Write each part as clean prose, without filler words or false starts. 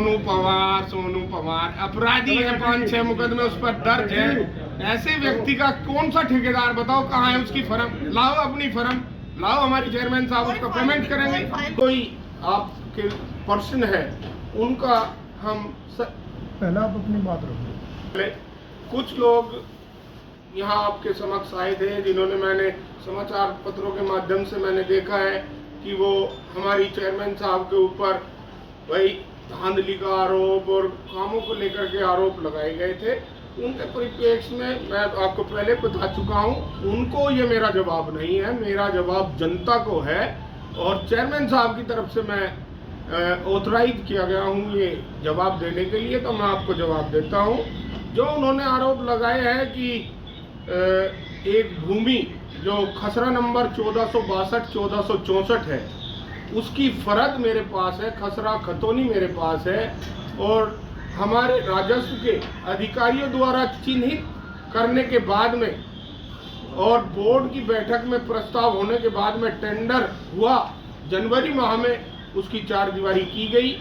सोनू पवार अपराधी है, 5-6 मुकदमे उस पर दर्ज है। ऐसे व्यक्ति का कौन सा ठेकेदार बताओ कहाँ है उसकी फर्म? लाओ अपनी फर्म लाओ, हमारी चेयरमैन साहब उसका पेमेंट करेंगे। कोई आपके पर्सन है उनका हम पहला आप अपनी बात रखो। कुछ लोग यहाँ आपके समक्ष आए थे जिन्होंने, मैंने समाचार पत्रों के माध्यम से मैंने देखा है कि वो हमारी चेयरमैन साहब के ऊपर वही धांधली का आरोप और कामों को लेकर के आरोप लगाए गए थे। उनके परिप्रेक्ष्य में मैं आपको पहले बता चुका हूँ, उनको ये मेरा जवाब नहीं है, मेरा जवाब जनता को है। और चेयरमैन साहब की तरफ से मैं ऑथराइज किया गया हूँ ये जवाब देने के लिए, तो मैं आपको जवाब देता हूँ। जो उन्होंने आरोप लगाए हैं कि एक भूमि जो खसरा नंबर 1462-1464 है उसकी फरद मेरे पास है, खसरा खतौनी मेरे पास है, और हमारे राजस्व के अधिकारियों द्वारा चिन्हित करने के बाद में और बोर्ड की बैठक में प्रस्ताव होने के बाद में टेंडर हुआ, जनवरी माह में उसकी 4 दीवारी की गई।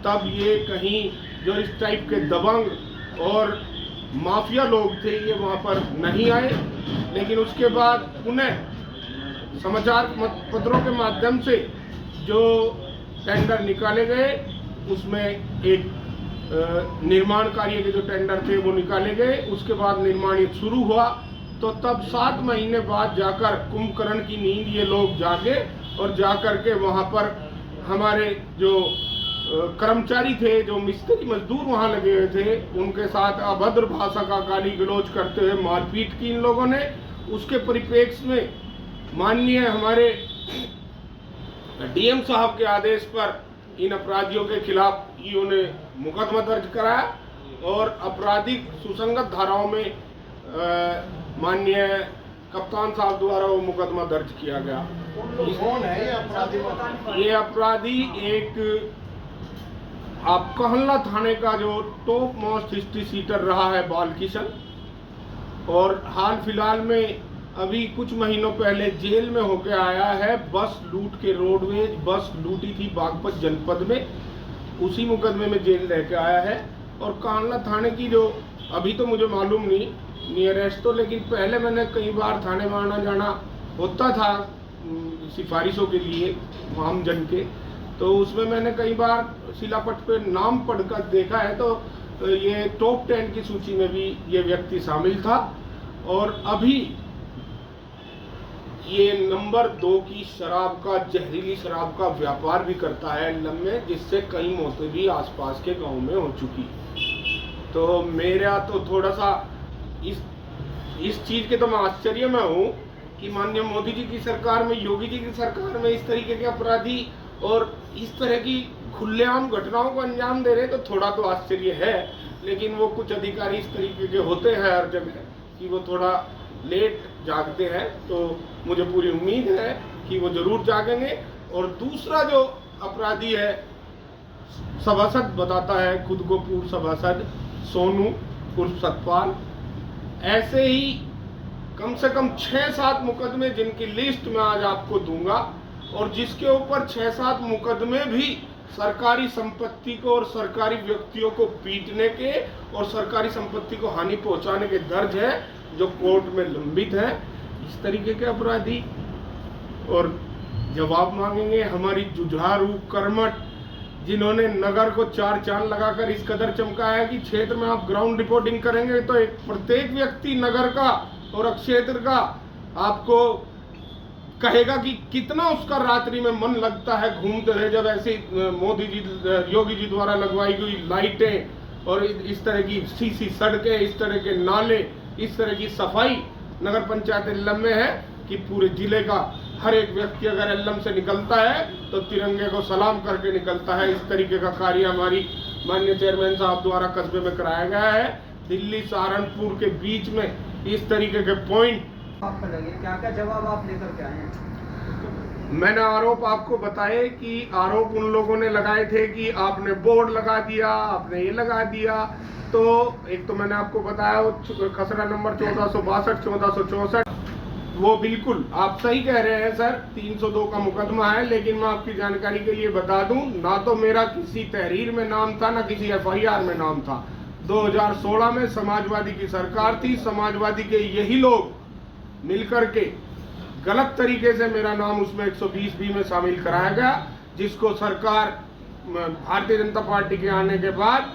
तब ये कहीं जो इस टाइप के दबंग और माफिया लोग थे ये वहाँ पर नहीं आए। लेकिन उसके बाद पुनः समाचार पत्रों के माध्यम से जो टेंडर निकाले गए उसमें एक निर्माण कार्य के जो टेंडर थे वो निकाले गए। उसके बाद निर्माण शुरू हुआ तो तब 7 महीने बाद जाकर कुंभकर्ण की नींद ये लोग जागे और जाकर के वहाँ पर हमारे जो कर्मचारी थे, जो मिस्त्री मजदूर वहाँ लगे हुए थे, उनके साथ अभद्र भाषा का गाली गलौज करते हुए मारपीट की इन लोगों ने। उसके परिप्रेक्ष्य में माननीय हमारे डीएम साहब के आदेश पर इन अपराधियों के खिलाफ ईओ ने मुकदमा दर्ज कराया और आपराधिक सुसंगत धाराओं में माननीय कप्तान साहब द्वारा वो मुकदमा दर्ज किया गया। कौन है ये अपराधी? ये अपराधी एक आप कहला थाने का जो टॉप मोस्ट हिस्ट्री सीटर रहा है बालकिशन, और हाल फिलहाल में अभी कुछ महीनों पहले जेल में होके आया है। बस लूट के रोडवेज बस लूटी थी बागपत जनपद में, उसी मुकदमे में जेल रह के आया है। और कांडला थाने की जो अभी तो मुझे मालूम नहीं नियरेस्ट तो, लेकिन पहले मैंने कई बार थाने में आना जाना होता था सिफारिशों के लिए आमजन के, तो उसमें मैंने कई बार शिलापट पे नाम पढ़कर देखा है तो ये टॉप 10 की सूची में भी ये व्यक्ति शामिल था। और अभी ये नंबर 2 की शराब का, जहरीली शराब का व्यापार भी करता है लम्बे, जिससे कई मौतें भी आसपास के गांव में हो चुकी। तो मेरा तो थोड़ा सा इस चीज के तो मैं आश्चर्य में हूँ कि माननीय मोदी जी की सरकार में, योगी जी की सरकार में इस तरीके के अपराधी और इस तरह की खुलेआम घटनाओं को अंजाम दे रहे, तो थोड़ा तो आश्चर्य है। लेकिन वो कुछ अधिकारी इस तरीके के होते हैं हर जगह कि वो थोड़ा लेट जागते हैं, तो मुझे पूरी उम्मीद है कि वो जरूर जागेंगे। और दूसरा जो अपराधी है, सभासद बताता है खुद को पूर्व सभासद, सोनू उर्फ सतपाल, ऐसे ही कम से कम 6-7 मुकदमे जिनकी लिस्ट मैं आज आपको दूंगा, और जिसके ऊपर 6-7 मुकदमे भी सरकारी संपत्ति को और सरकारी व्यक्तियों को पीटने के और सरकारी संपत्ति को हानि पहुंचाने के दर्ज है, जो कोर्ट में लंबित है। इस तरीके के अपराधी और जवाब मांगेंगे हमारी जुझारू कर्मठ, जिन्होंने नगर को 4 चांद लगाकर इस कदर चमकाया कि क्षेत्र में आप ग्राउंड रिपोर्टिंग करेंगे तो एक प्रत्येक व्यक्ति नगर का और क्षेत्र का आपको कहेगा कि कितना उसका रात्रि में मन लगता है घूमते रहे, जब ऐसी मोदी जी, योगी जी द्वारा लगवाई गई लाइटें और इस तरह की सीसी सड़कें, इस तरह के नाले, इस तरह की सफाई नगर पंचायत एल्लम में है कि पूरे जिले का हर एक व्यक्ति अगर एल्लम से निकलता है तो तिरंगे को सलाम करके निकलता है। इस तरीके का कार्य हमारी माननीय चेयरमैन साहब द्वारा कस्बे में कराया गया है। दिल्ली सहारनपुर के बीच में इस तरीके के पॉइंट आपको लगे, क्या क्या जवाब आप लेकर के आए हैं? मैंने आरोप आपको बताए कि आरोप उन लोगों ने लगाए थे कि आपने बोर्ड लगा दिया, आपने ये लगा दिया। तो एक तो मैंने आपको बताया खसरा नंबर 1462-1464 वो बिल्कुल आप सही कह रहे हैं सर, 302 का मुकदमा है, लेकिन मैं आपकी जानकारी के लिए बता दूं, ना तो मेरा किसी तहरीर में नाम था, ना किसी एफआईआर में नाम था। 2016 में समाजवादी की सरकार थी, समाजवादी के यही लोग मिलकर के गलत तरीके से मेरा नाम उसमें 120B में शामिल कराया गया, जिसको सरकार भारतीय जनता पार्टी के आने के बाद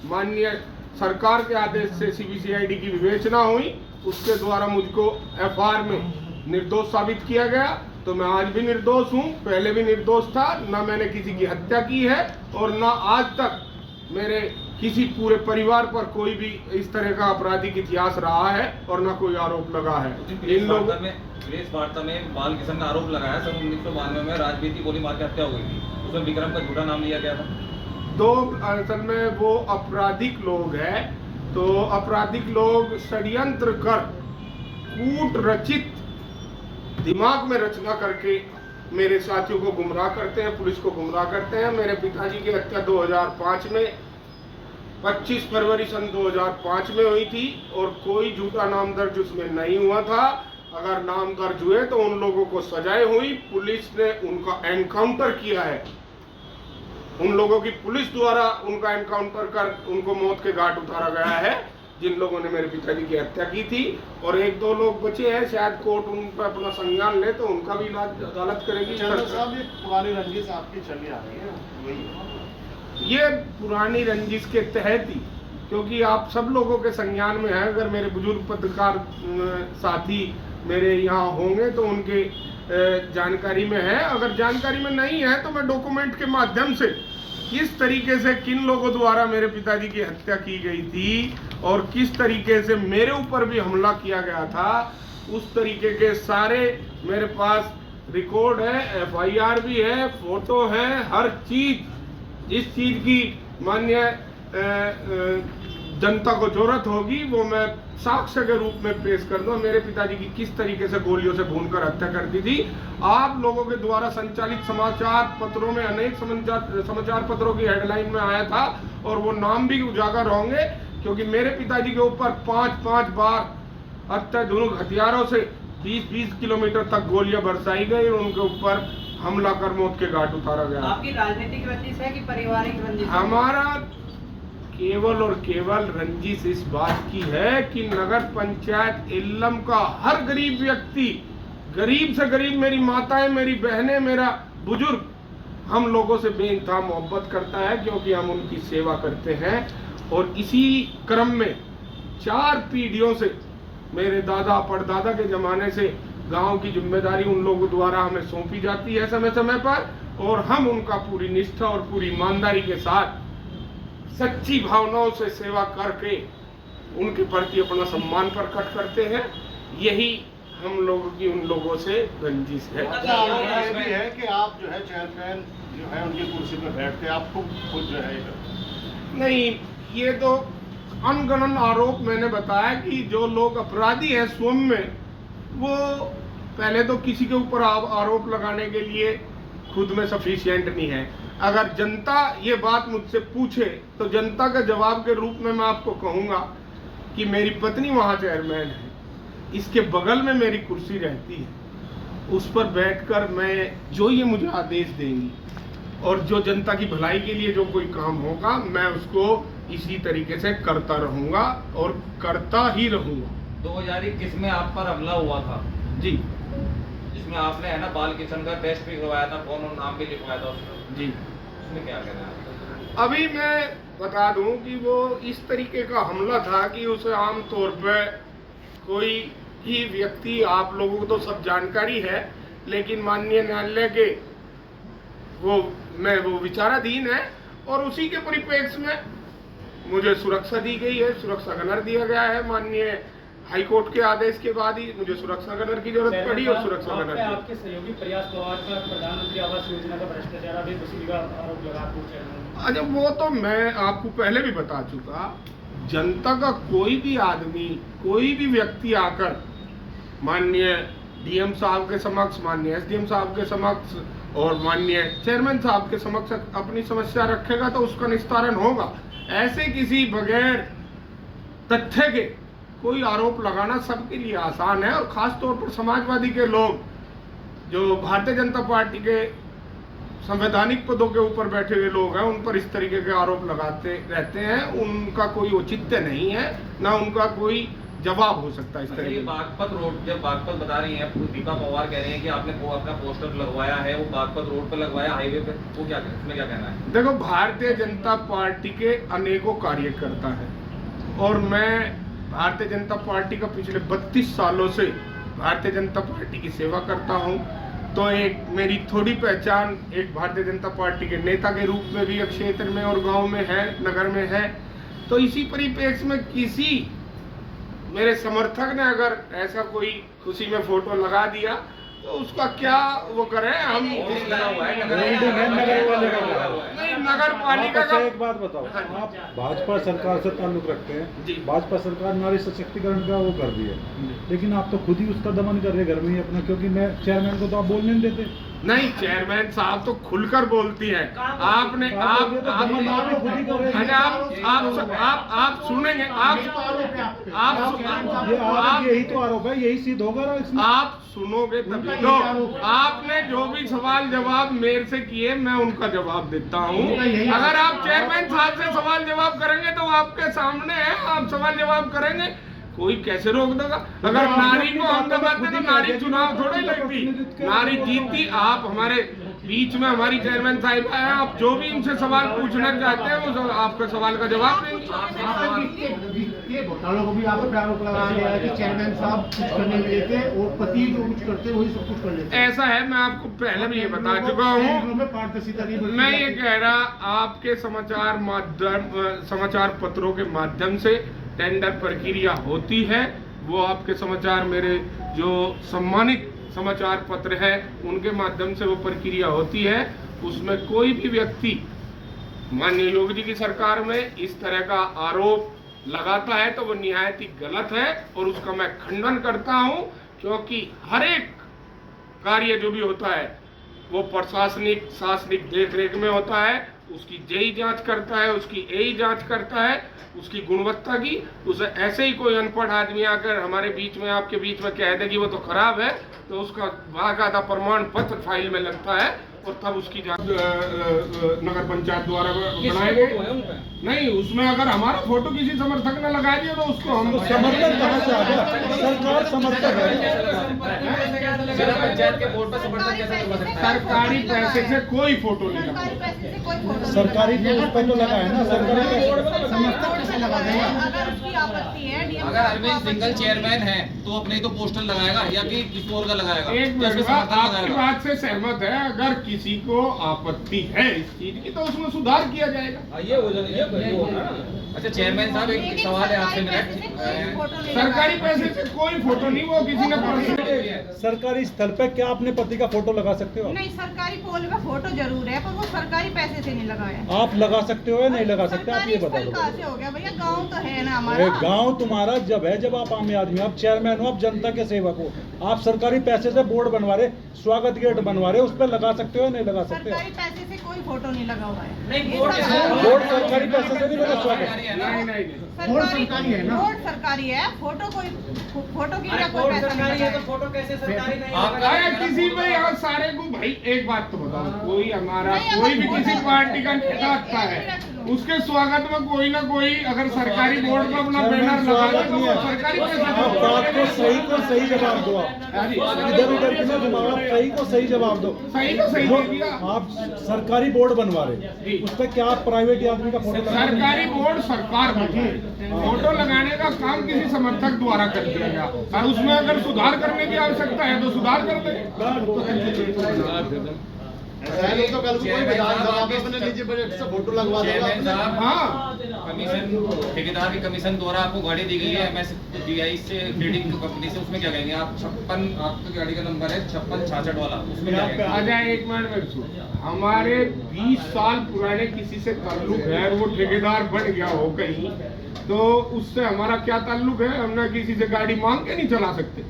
माननीय सरकार के आदेश से सीबीसीआईडी की विवेचना हुई, उसके द्वारा मुझको एफआईआर में निर्दोष साबित किया गया। तो मैं आज भी निर्दोष हूँ, पहले भी निर्दोष था, ना मैंने किसी की हत्या की है और ना आज तक मेरे किसी पूरे परिवार पर कोई भी इस तरह का आपराधिक इतिहास रहा है और ना कोई आरोप लगा है। इन लोगों में प्रेस वार्ता में बाल किशन ने आरोप लगाया सन 1992 में राजनीति गोली मार के हत्या हो गई थी, उसमें विक्रम का झूठा नाम लिया गया था। दो असल में वो आपराधिक लोग हैं, तो आपराधिक लोग षड्यंत्र कर कूट रचित दिमाग में रचना करके मेरे साथियों को गुमराह करते हैं, पुलिस को गुमराह करते हैं। मेरे पिताजी की हत्या 2005 में 25 फरवरी सन 2005 में हुई थी और कोई झूठा नाम दर्ज उसमें नहीं हुआ था। अगर नाम दर्ज हुए तो उन लोगों को सजाएं हुई, पुलिस ने उनका एनकाउंटर किया है, उन लोगों की पुलिस द्वारा उनका एनकाउंटर कर उनको मौत के घाट उतारा गया है, जिन लोगों ने मेरे पिताजी की हत्या की थी। और एक दो लोग बचे हैं, शायद कोर्ट उन पर अपना संज्ञान ले तो उनका भी इलाज अदालत करेगी। साहब ये पुरानी रंजिश आपकी चली आ रही है, यही ये पुरानी रंजिश के तहत ही, क्योंकि आप सब लोगों के संज्ञान में है, अगर मेरे बुजुर्ग पत्रकार साथी मेरे यहाँ होंगे तो उनके जानकारी में है, अगर जानकारी में नहीं है तो मैं डॉक्यूमेंट के माध्यम से किस तरीके से किन लोगों द्वारा मेरे पिताजी की हत्या की गई थी और किस तरीके से मेरे ऊपर भी हमला किया गया था, उस तरीके के सारे मेरे पास रिकॉर्ड है, एफआईआर भी है, फोटो है, हर चीज जिस चीज की माननीय जनता को जरूरत होगी वो मैं साक्ष्य के रूप में पेश कर दूं। मेरे पिताजी की किस तरीके से गोलियों से भूनकर हत्या कर दी थी। आप लोगों के द्वारा संचालित समाचार पत्रों में अनेक समाचार पत्रों की हेडलाइन में आया था और वो नाम भी उजागर होंगे, क्योंकि मेरे पिताजी के ऊपर 5-5 बार अत्याधुनिक हथियारों से 20-20 किलोमीटर तक गोलियां बरसाई गई और उनके ऊपर हमला कर मौत के घाट उतारा गया। आपकी राजनीतिक रंजिश है कि पारिवारिक रंजिश? हमारा केवल और केवल रंजिश इस बात की है कि नगर पंचायत इल्लम का हर गरीब व्यक्ति, गरीब से गरीब, मेरी माताएं, मेरी बहनें, मेरा बुजुर्ग, हम लोगों से बेइंतहा मोहब्बत करता है, क्योंकि हम उनकी सेवा करते हैं। और इसी क्रम में 4 पीढ़ियों से, मेरे दादा परदादा के जमाने से गांव की जिम्मेदारी उन लोगों द्वारा हमें सौंपी जाती है समय समय पर, और हम उनका पूरी निष्ठा और पूरी ईमानदारी के साथ सच्ची भावनाओं से सेवा करके उनके प्रति अपना सम्मान प्रकट करते हैं। यही हम लोगों की उन लोगों से रंजिश है। अच्छा, ये भी है कि आप जो है चेयरमैन जो है उनकी कुर्सी पर बैठते, आप खुद जो है नहीं, ये तो अनगणन आरोप मैंने बताया कि जो लोग अपराधी हैं स्वयं में, वो पहले तो किसी के ऊपर आरोप लगाने के लिए खुद में सफिशिएंट नहीं है। अगर जनता ये बात मुझसे पूछे तो जनता का जवाब के रूप में मैं आपको कहूँगा कि मेरी पत्नी वहाँ चेयरमैन है, इसके बगल में मेरी कुर्सी रहती है, उस पर बैठकर मैं जो ये मुझे आदेश देंगी और जो जनता की भलाई के लिए जो कोई काम होगा मैं उसको इसी तरीके से करता रहूँगा और करता ही रहूँगा। 2021 में आप पर हमला हुआ था जी, जिसमें आपने है ना बाल किशन का टेस्ट भी करवाया था, फोन और नाम भी लिखवाया था उसमें जी। उसमें क्या कहना है? अभी मैं बता दूं कि वो इस तरीके का हमला था कि उसे आम तौर पे कोई ही व्यक्ति, आप लोगों को तो सब जानकारी है, लेकिन माननीय न्यायालय के वो विचाराधीन है और उसी के परिप्रेक्ष्य में मुझे सुरक्षा दी गई है, सुरक्षा गनर दिया गया है। माननीय हाईकोर्ट के आदेश के बाद ही मुझे सुरक्षा गनर की जरूरत पड़ी और सुरक्षा गनर आपके सहयोगी प्रयास पवार का प्रधानमंत्री आवास योजना का भ्रष्टाचार अभी वसूली का आरोप लगा पूछ। अच्छा, वो तो मैं आपको पहले भी बता चुका, जनता का कोई भी आदमी, कोई भी व्यक्ति आकर माननीय डीएम साहब के समक्ष, माननीय एसडीएम साहब के समक्ष और माननीय चेयरमैन साहब के समक्ष अपनी समस्या रखेगा तो उसका निस्तारण होगा। ऐसे किसी बगैर तथ्य के कोई आरोप लगाना सबके लिए आसान है, और ख़ास तौर पर समाजवादी के लोग जो भारतीय जनता पार्टी के संवैधानिक पदों के ऊपर बैठे हुए लोग हैं, उन पर इस तरीके के आरोप लगाते रहते हैं। उनका कोई औचित्य नहीं है, ना उनका कोई जवाब हो सकता है इस तरह ये बागपत रोड, जब बागपत बता रही हैं, दीपा पवार कह रही हैं कि आपने वो अपना पोस्टर लगवाया है, वो बागपत रोड पर लगवाया, हाईवे पे, वो क्या, उसमें क्या कहना है? देखो, भारतीय जनता पार्टी के अनेकों कार्यकर्ता हैं, और मैं भारतीय जनता पार्टी का पिछले 32 सालों से भारतीय जनता पार्टी की सेवा करता हूं, तो एक मेरी थोड़ी पहचान एक भारतीय जनता पार्टी के नेता के रूप में भी क्षेत्र में और गांव में है, नगर में है। तो इसी परिप्रेक्ष्य में किसी मेरे समर्थक ने अगर ऐसा कोई खुशी में फोटो लगा दिया तो उसका क्या वो करें हम। नगर पालिका का एक बात बताओ, आप भाजपा सरकार से ताल्लुक रखते हैं, जी। भाजपा सरकार नारी सशक्तिकरण का वो कर रही है, लेकिन आप तो खुद ही उसका दमन कर रहे हैं घर में ही अपना, क्योंकि मैं चेयरमैन को तो आप बोलने नहीं देते। नहीं, चेयरमैन साहब तो खुलकर बोलती है। आपने आप सुनेंगे, यही तो आरोप है, यही सिद्ध होगा ना इसमें। आप सुनोगे तभी तो। आपने जो भी सवाल जवाब मेरे से किए, मैं उनका जवाब देता हूँ। अगर आप चेयरमैन साहब से सवाल जवाब करेंगे तो आपके सामने है, आप सवाल जवाब करेंगे, कोई कैसे रोक देगा? अगर नारी को हम दबाते तो नारी चुनाव थोड़ी लड़ती, नारी जीतती। आप हमारे बीच में हमारी चेयरमैन साहिब आए, आप जो भी इनसे सवाल पूछना चाहते हैं वो आपके सवाल का जवाब देंगे। ये घोटालों को भी आप पे आरोप लगा दिया है कि चेयरमैन साहब कुछ करने नहीं देते और पति जो कुछ करते वही सब कुछ कर लेते हैं। ऐसा है, मैं आपको पहले भी ये बता चुका हूँ। मैं ये कह रहा, आपके समाचार पत्रों के माध्यम से टेंडर प्रक्रिया होती है, वो आपके समाचार मेरे जो सम्मानित समाचार पत्र है उनके माध्यम से वो प्रक्रिया होती है। उसमें कोई भी व्यक्ति माननीय योगी जी की सरकार में इस तरह का आरोप लगाता है तो वो निहायत ही गलत है, और उसका मैं खंडन करता हूं, क्योंकि हर एक कार्य जो भी होता है वो प्रशासनिक शासनिक देखरेख में होता है। उसकी जेई जांच करता है, उसकी एई जांच करता है, उसकी गुणवत्ता की। उसे ऐसे ही कोई अनपढ़ आदमी आकर हमारे बीच में, आपके बीच में कह दे कि वो तो खराब है, तो उसका बाकायदा प्रमाण पत्र फाइल में लगता है, और तब उसकी जांच नगर पंचायत द्वारा बनाए गए। नहीं, उसमें अगर हमारा फोटो किसी समर्थक ने लगा दिया तो उसको हम समर्थक कहाँ से आ गया? सरकार समर्थक है। जिला पंचायत के बोर्ड पर समर्थक कैसे लगा सकता है? सरकारी पैसे से कोई फोटो नहीं लगा। सरकारी पे उस पर तो लगा है ना, सरकारी समर्थक कैसे लगा देगा? अगर अरविंद सिंगल चेयरमैन है तो अपने तो पोस्टर लगाएगा या कि किसी और का लगाएगा? एक मिनट, आपकी बात से सहमत है। अगर किसी को आपत्ति है इस चीज की तो उसमें सुधार किया जाएगा। ये हो जाएगा। अच्छा चेयरमैन साहब, एक सवाल है आपसे मेरा। सरकारी पैसे से कोई फोटो नहीं, वो किसी ने सरकारी स्थल पे क्या अपने पति का फोटो लगा सकते हो? नहीं, सरकारी पोल में फोटो जरूर है, पर वो सरकारी पैसे से नहीं लगाया। आप लगा सकते हो या नहीं लगा सकते? आप ये बता दो। कहाँ से हो गया भैया? गांव तो है ना हमारा। गांव तुम्हारा जब है, जब आप आम आदमी, आप चेयरमैन हो, आप जनता के सेवक हो, आप सरकारी पैसे से बोर्ड बनवा रहे, स्वागत गेट बनवा रहे, उस पर लगा सकते हो या नहीं लगा सकते? सरकारी पैसे से कोई फोटो नहीं लगा हुआ है। बोर्ड सरकारी पैसे से नहीं लगा स्वागत। सरकारी है ना? वोट सरकारी है, फोटो कोई फोटो के लिए कोई पैसा नहीं है, तो फोटो कैसे सरकारी नहीं अरे किसी में यहाँ सारे को भाई एक बात तो बताओ, कोई हमारा कोई भी किसी पार्टी का नेता आता है, उसके स्वागत में कोई ना कोई अगर सरकारी बोर्ड पर अपना बैनर लगा दे तो वो सरकारी आप बात को सही जवाब दो। आप इधर उधर की ना घुमाओ, आप सही को सही जवाब दो। सही तो सही दे दिया। आप सरकारी बोर्ड बनवा रहे, उस पर क्या आप प्राइवेट आदमी का फोटो लगा? सरकारी बोर्ड सरकार फोटो लगाने का काम किसी समर्थक द्वारा कर दिया गया, और उसमें अगर सुधार करने की आवश्यकता है तो सुधार कर दे। तो कल कोई विधानसभा में अपने निजी बजट से फोटो लगवा देगा। हाँ, कमीशन, ठेकेदार की कमीशन द्वारा आपको गाड़ी दी गई है MSDI से, ट्रेडिंग कंपनी से, उसमें क्या कहेंगे आप? 56, आपकी गाड़ी का नंबर है 5666 वाला, उसमें क्या कहेंगे? आजा एक मिनट में सुन। हमारे 20 साल पुराने किसी से ताल्लुक है, वो ठेकेदार बन गया हो कहीं, तो उससे हमारा क्या ताल्लुक है? हम ना किसी से गाड़ी मांग के नहीं चला सकते।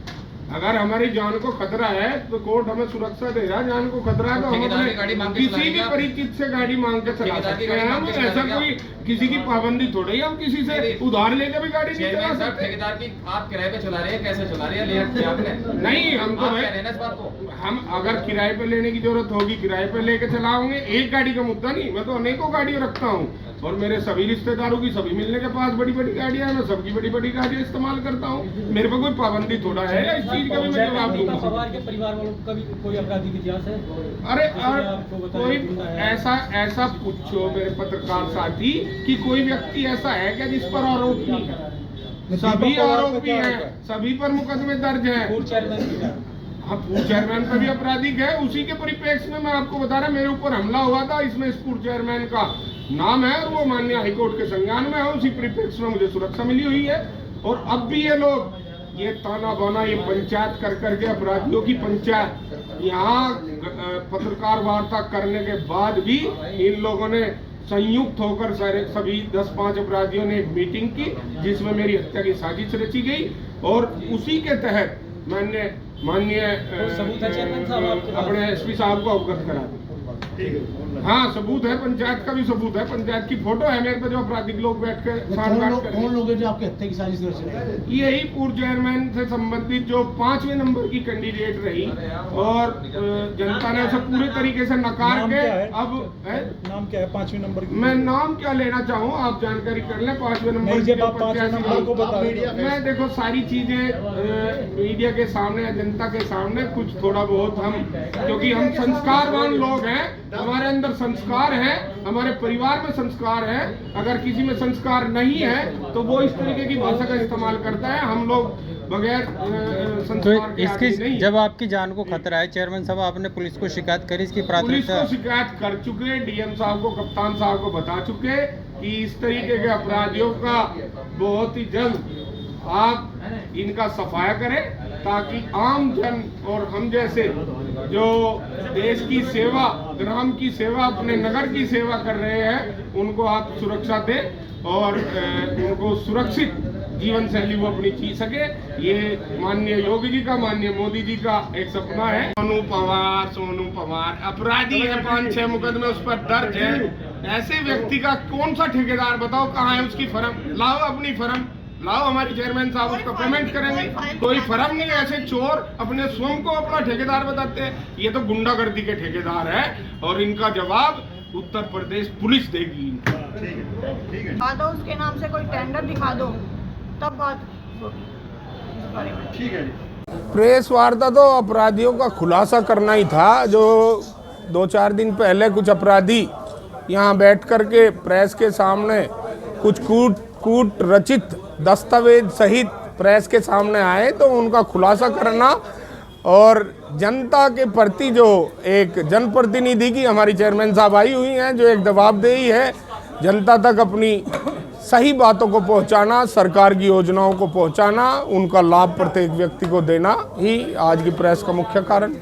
अगर हमारी जान को खतरा है तो कोर्ट हमें सुरक्षा दे रहा है। जान को खतरा है तो हम ठेकेदार की गाड़ी मांग अपने के किसी भी चलाएंगे आप? परिचित से गाड़ी मांग के चला ठेकेदार की सकते हैं गाड़ी हम। मांग के ऐसा चलाएंगे कोई किसी की पाबंदी थोड़ी है, हम किसी से उधार लेके भी गाड़ी नहीं चला चेयरमैन साहब सकते। ठेकेदार की आप किराए पे चला रहे हैं, कैसे चला रहे हैं? लेट किया आपने? नहीं, हम तो आप भाई कह रहे हैं ना इस बात को? हम अगर किराए पे लेने की जरूरत होगी किराए पे लेके चलाओगे। एक गाड़ी का मुद्दा नहीं, मैं तो अनेकों गाड़ियां रखता हूँ और मेरे सभी रिश्तेदारों की सभी मिलने के पास बड़ी बड़ी गाड़ियां हैं। मैं सबकी बड़ी बड़ी गाड़ियां इस्तेमाल करता हूँ। मेरे पे कोई पाबंदी थोड़ा है, इस चीज का भी मैं जवाब दूंगा। पवार के परिवार वालों का भी कोई आपराधिक इतिहास है? अरे किसी ने और आपको बताया कोई कि है? ऐसा पूछो मेरे पत्रकार साथी कि कोई व्यक्ति ऐसा है क्या जिस पर आरोप नहीं है? सभी आरोपी हैं, सभी पर मुकदमे दर्ज हैं। पूर्व चेयरमैन की क्या? हाँ, पूर्व चेयरमैन पर भी आपराधिक है। उसी के परिप्रेक्ष्य में मैं आपको बता रहा, मेरे ऊपर हमला हुआ था, इसमें इस पूर्व चेयरमैन का नाम है और वो माननीय हाईकोर्ट के संज्ञान में है। उसी परिप्रेक्ष्य में मुझे सुरक्षा मिली हुई है। और अब भी ये लोग ये ताना बाना, ये पंचायत कर करके, अपराधियों की पंचायत, यहाँ पत्रकार वार्ता करने के बाद भी इन लोगों ने संयुक्त होकर सभी 10-5 अपराधियों ने एक मीटिंग की जिसमें मेरी हत्या की साजिश रची गई और उसी के तहत मैंने माननीय सबूत है चेयरमैन साहब आपके पास? अपने एसपी साहब को अवगत करा दी। हाँ, सबूत है, पंचायत का भी सबूत है। पंचायत की फोटो है मेरे पे, जो आपराधिक लोग बैठ कर कौन लोग हैं जो आपकी हत्या की साजिश कर रहे हैं? यही पूर्व चेयरमैन से संबंधित जो 5वें नंबर की कैंडिडेट रही और जनता ने उसे पूरे तरीके से नकार नाम के क्या है? अब है? नाम क्या है 5वीं नंबर की? मैं नाम क्या लेना चाहूँ, आप जानकारी कर लें। 5वें नंबर नहीं, की जब जो आप 5वें प्रत्याशी नंबर को बता रहे रही, हो। मैं देखो सारी चीजें मीडिया के सामने, जनता के सामने कुछ थोड़ा बहुत हम, क्योंकि हम संस्कारवान लोग हैं, हमारे अंदर संस्कार है, हमारे परिवार में संस्कार है। अगर किसी में संस्कार नहीं है तो वो इस तरीके की भाषा का इस्तेमाल करता है। हम लोग बगैर तो संस्कार के आदमी इसकी नहीं। जब आपकी जान को खतरा है चेयरमैन साहब, आपने पुलिस को शिकायत करी इसकी पुलिस प्राथमिकता? को शिकायत कर चुके, डीएम साहब को, कप्तान साहब को बता चुके कि इस तरीके के अपराधियों का बहुत ही जल्द आप इनका सफाया करें ताकि आम जन और हम जैसे जो देश की सेवा, ग्राम की सेवा, अपने नगर की सेवा कर रहे हैं उनको आप सुरक्षा दें और उनको सुरक्षित जीवन शैली वो अपनी जी सके। ये माननीय योगी जी का, माननीय मोदी जी का एक सपना है। सोनू पवार अपराधी है, 5-6 मुकदमे उस पर दर्ज है। ऐसे व्यक्ति का कौन सा ठेकेदार बताओ कहाँ है उसकी फर्म? लाओ अपनी फर्म लाओ, हमारे चेयरमैन साहब उसका पेमेंट करेंगे। कोई फर्म नहीं है। ऐसे चोर अपने स्वयं को अपना ठेकेदार बताते हैं। ये तो गुंडागर्दी के ठेकेदार है और इनका जवाब उत्तर प्रदेश पुलिस देगी। दिखा दो उसके नाम से कोई टेंडर दिखा दो, तब बात ठीक है। प्रेस वार्ता तो अपराधियों का खुलासा करना ही था। जो 2-4 दिन पहले कुछ अपराधी यहाँ बैठ करके प्रेस के सामने कुछ कूट रचित दस्तावेज सहित प्रेस के सामने आए, तो उनका खुलासा करना और जनता के प्रति जो एक जनप्रतिनिधि की हमारी चेयरमैन साहब आई हुई हैं, जो एक जवाबदेही है जनता तक अपनी सही बातों को पहुंचाना, सरकार की योजनाओं को पहुंचाना, उनका लाभ प्रत्येक व्यक्ति को देना ही आज की प्रेस का मुख्य कारण।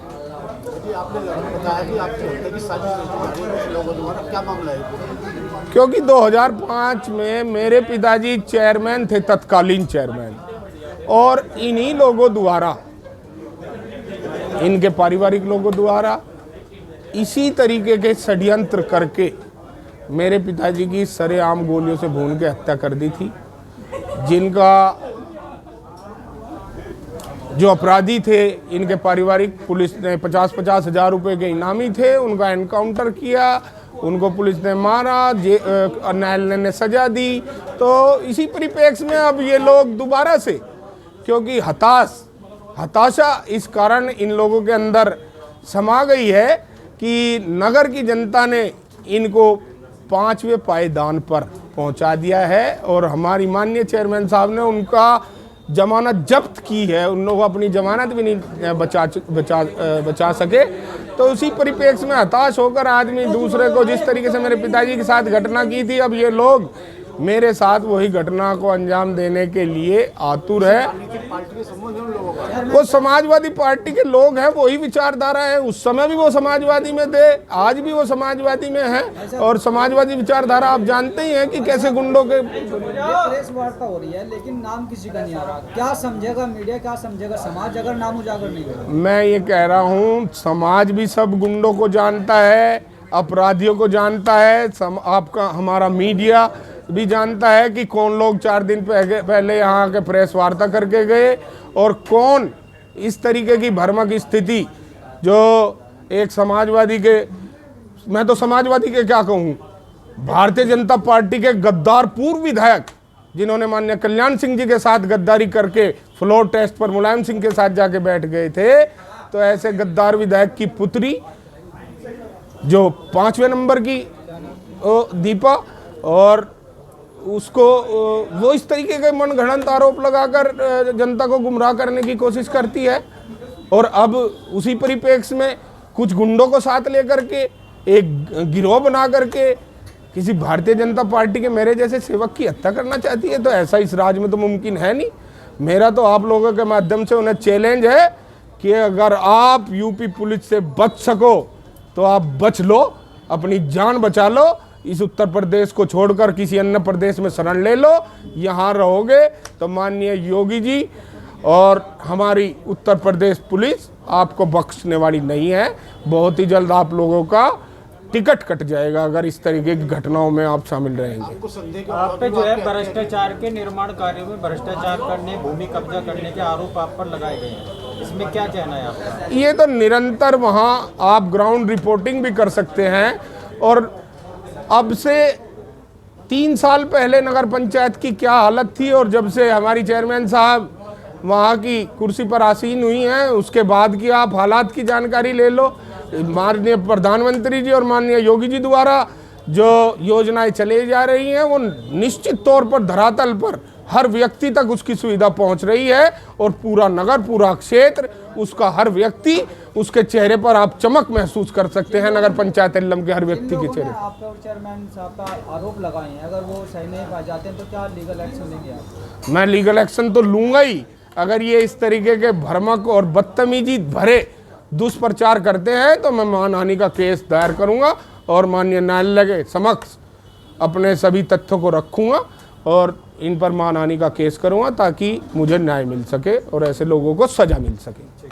आपने बताया कि आपकी हत्या की साजिश लोगों द्वारा, क्या मामला है? क्योंकि 2005 में मेरे पिताजी चेयरमैन थे, तत्कालीन चेयरमैन, और इन्हीं लोगों द्वारा, इनके पारिवारिक लोगों द्वारा इसी तरीके के षड्यंत्र करके मेरे पिताजी की सरेआम गोलियों से भून के हत्या कर दी थी। जिनका जो अपराधी थे, इनके पारिवारिक, पुलिस ने 50-50 हज़ार रुपये के इनामी थे, उनका एनकाउंटर किया, उनको पुलिस ने मारा, न्यायालय ने सजा दी। तो इसी परिप्रेक्ष्य में अब ये लोग दोबारा से, क्योंकि हताशा इस कारण इन लोगों के अंदर समा गई है कि नगर की जनता ने इनको 5वें पायदान पर पहुंचा दिया है और हमारी माननीय चेयरमैन साहब ने उनका जमानत जब्त की है। उन लोग अपनी जमानत भी नहीं बचा सके। तो उसी परिप्रेक्ष्य में हताश होकर आदमी दूसरे को, जिस तरीके से मेरे पिताजी के साथ घटना की थी, अब ये लोग मेरे साथ वही घटना को अंजाम देने के लिए आतुर है। वो समाजवादी पार्टी के लोग हैं, वही विचारधारा है। उस समय भी वो समाजवादी में थे, आज भी वो समाजवादी में है। और समाजवादी विचारधारा आप जानते ही हैं कि कैसे गुंडों के प्रेस वार्ता हो रही है लेकिन नाम किसी का नहीं आ रहा। क्या समझेगा मीडिया, क्या समझेगा समाज अगर नाम उजागर नहीं होगा? मैं ये कह रहा हूँ, समाज भी सब गुंडों को जानता है, अपराधियों को जानता है। आपका हमारा मीडिया भी जानता है कि कौन लोग 4 दिन पहले यहाँ के प्रेस वार्ता करके गए और कौन इस तरीके की भ्रामक स्थिति जो एक समाजवादी के, मैं तो समाजवादी के क्या कहूँ, भारतीय जनता पार्टी के गद्दार पूर्व विधायक जिन्होंने माननीय कल्याण सिंह जी के साथ गद्दारी करके फ्लोर टेस्ट पर मुलायम सिंह के साथ जाके बैठ गए थे, तो ऐसे गद्दार विधायक की पुत्री जो 5वें नंबर की दीपा, और उसको वो इस तरीके के मनगढ़ंत आरोप लगाकर जनता को गुमराह करने की कोशिश करती है। और अब उसी परिप्रेक्ष्य में कुछ गुंडों को साथ लेकर के एक गिरोह बना करके किसी भारतीय जनता पार्टी के मेरे जैसे सेवक की हत्या करना चाहती है। तो ऐसा इस राज्य में तो मुमकिन है नहीं। मेरा तो आप लोगों के माध्यम से उन्हें चैलेंज है कि अगर आप यूपी पुलिस से बच सको तो आप बच लो, अपनी जान बचा लो। इस उत्तर प्रदेश को छोड़कर किसी अन्य प्रदेश में शरण ले लो। यहाँ रहोगे तो माननीय योगी जी और हमारी उत्तर प्रदेश पुलिस आपको बख्शने वाली नहीं है। बहुत ही जल्द आप लोगों का टिकट कट जाएगा अगर इस तरीके की घटनाओं में आप शामिल रहेंगे। आप पे जो है भ्रष्टाचार के निर्माण कार्यों में भ्रष्टाचार करने, भूमि कब्जा करने के आरोप आप पर लगाए गए हैं, इसमें क्या कहना है आपका? ये तो निरंतर वहाँ आप ग्राउंड रिपोर्टिंग भी कर सकते हैं। और अब से 3 साल पहले नगर पंचायत की क्या हालत थी और जब से हमारी चेयरमैन साहब वहाँ की कुर्सी पर आसीन हुई हैं उसके बाद की आप हालात की जानकारी ले लो। माननीय प्रधानमंत्री जी और माननीय योगी जी द्वारा जो योजनाएं चली जा रही हैं वो निश्चित तौर पर धरातल पर हर व्यक्ति तक उसकी सुविधा पहुंच रही है। और पूरा नगर, पूरा क्षेत्र, उसका हर व्यक्ति, उसके चेहरे पर आप चमक महसूस कर सकते हैं। नगर पंचायत इल्लम के हर व्यक्ति के चेहरे। आप पे चेयरमैन साहब का आरोप लगाए हैं, अगर वो सही नहीं पाए जाते हैं तो क्या लीगल एक्शन लेंगे आप? मैं लीगल एक्शन तो लूंगा ही। अगर ये इस तरीके के भ्रामक और बदतमीजी भरे दुष्प्रचार करते हैं तो मैं मानहानि का केस दायर करूंगा और माननीय न्यायालय के समक्ष अपने सभी तथ्यों को रखूंगा और इन पर मानहानि का केस करूंगा ताकि मुझे न्याय मिल सके और ऐसे लोगों को सजा मिल सके।